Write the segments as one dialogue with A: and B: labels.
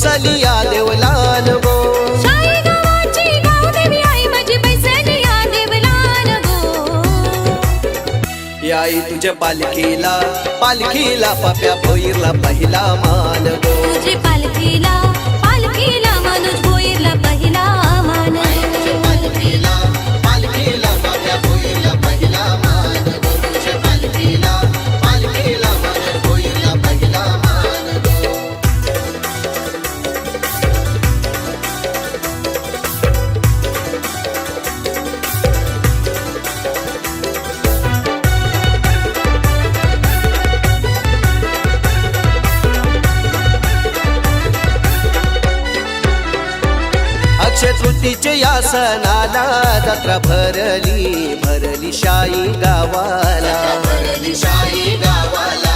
A: बैसली या देवलान गो.
B: शाही गावाची गावदेवी आई माझी बैसली या देवलान गो.
A: याई तुझ्या पालखीला पालखीला पाप्या भोईरला पहिला मान गो.
B: तुझे पालखीला पालखीला मनोज भोईरला पहिला मान.
A: पालखीला पालखीला पाप्या भोईरला पहिला मान गो. तुझ्या पालखीला पालखीला मनोज भोईरला पहिला मान गो. अक्षय तृतीचे या सणाला जत्रा भरली भरली शाही गावाला. भरली शाही गावाला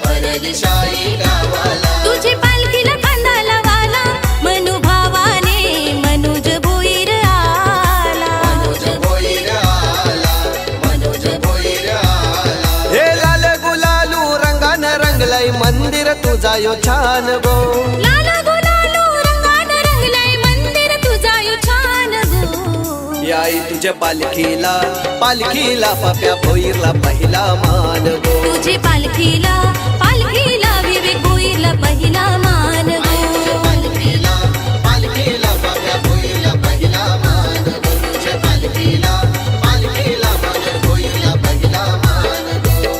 A: भरली शाही गावाला.
B: तुझे पालखीला कांदा लावाला मनू भावाने मनोज भोईर आला.
A: मनोज भोईर आला मनोज भोईर आला. हे लाल गुलालू रंगान रंगलय मंदिर तुझा यो छान गो.
B: लाला गुलालो रंगान रंगलाय मंदिर तुझा यो छान गो.
A: याई तुझ्या पालखीला पालखीला पाप्या भोईरला पहिला मान गो.
B: तुझे पालखीला पालखीला विवेक भोईरला पहिला मान गो.
A: पालखीला पालखीला पाप्या भोईरला पहिला मान गो. तुझ्या पालखीला पालखीला मनोज भोईरला पहिला मान गो.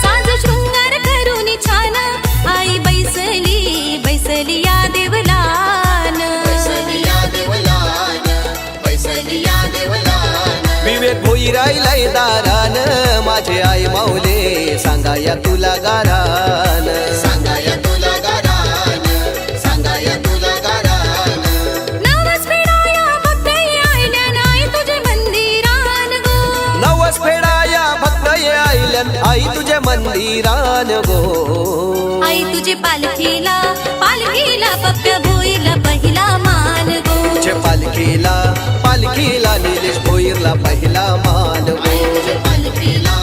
B: साज शृंगार करून छान आई बैसली बैसली या देवलान.
A: बैसली या देवलान बैसली या देवलान. विवेक भोईराईलाय दारान माझे आई माऊले सांगा या तुला गारान. सांगा या तुला गारान सांगा या तुला गारान.
B: नवस फेडाया भक्त आयल्यान आई तुझे मंदिरान गो.
A: नवस फेडाया भक्त आईल्यान आई तुझे मंदिरान गो.
B: आई तुझे पालखीला पालखीला पप्प्या भोईरला पहिला मान गो.
A: तुझे पालखीला पालखीला निलेश भोईरला पहिला मान गो. पालखीला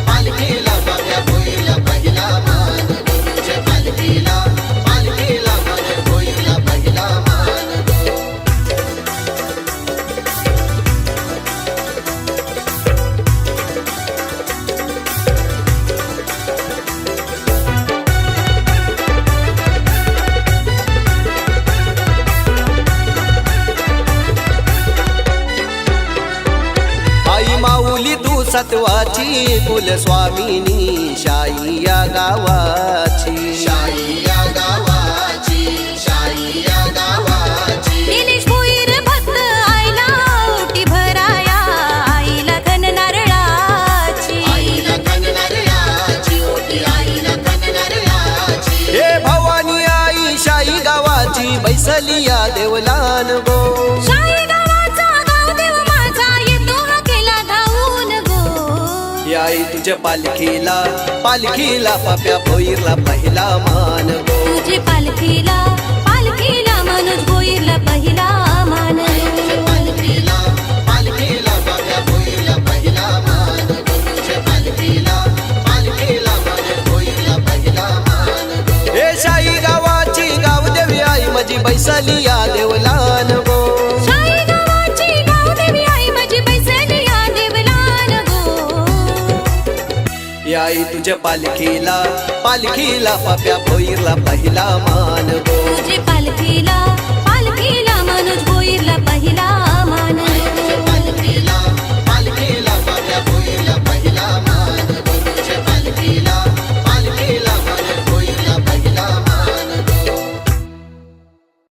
A: पालखीला पाप्या भोईरला पहिला मान गो. तुझे पालखीला पालखीला मनोज भोईरला पहिला मान गो. आई माऊली तू सत्वाची कुलस्वामिनी शाही या गावाची. शाही या गावाची शाही या गावाची.
B: निलेश भोईर भक्त आईला ओटी भराया आईला धन नारळाची.
A: आईला कन्नडयाची ओटी आईला कन्नडयाची. हे भवानी आई शाही गावाची बैसली या देवलान गो.
B: शाही गावाचा गावदेव माझा येतो हा केला धावून गो.
A: याई तुझ्या पालखीला पालखीला पाप्या भोईरला पहिला मान गो.
B: तुझे पालखीला पालखीला मनोज भोईरला पहिला मान.
A: पालखीला पालखीला पाप्या भोईरला पहिला मान गो. तुझ्या पालखीला पालखीला मनोज भोईरला पहिला मान गो. हे शाही गावाची गावदेवी आई माझी बैसली या देवलान गो.
B: शाही गावाची गावदेवी आई माझी बैसली या देवलान गो.
A: याई तुझ्या पालखीला पालखीला पाप्या भोईरला पहिला मान गो.
B: तुझे पालखीला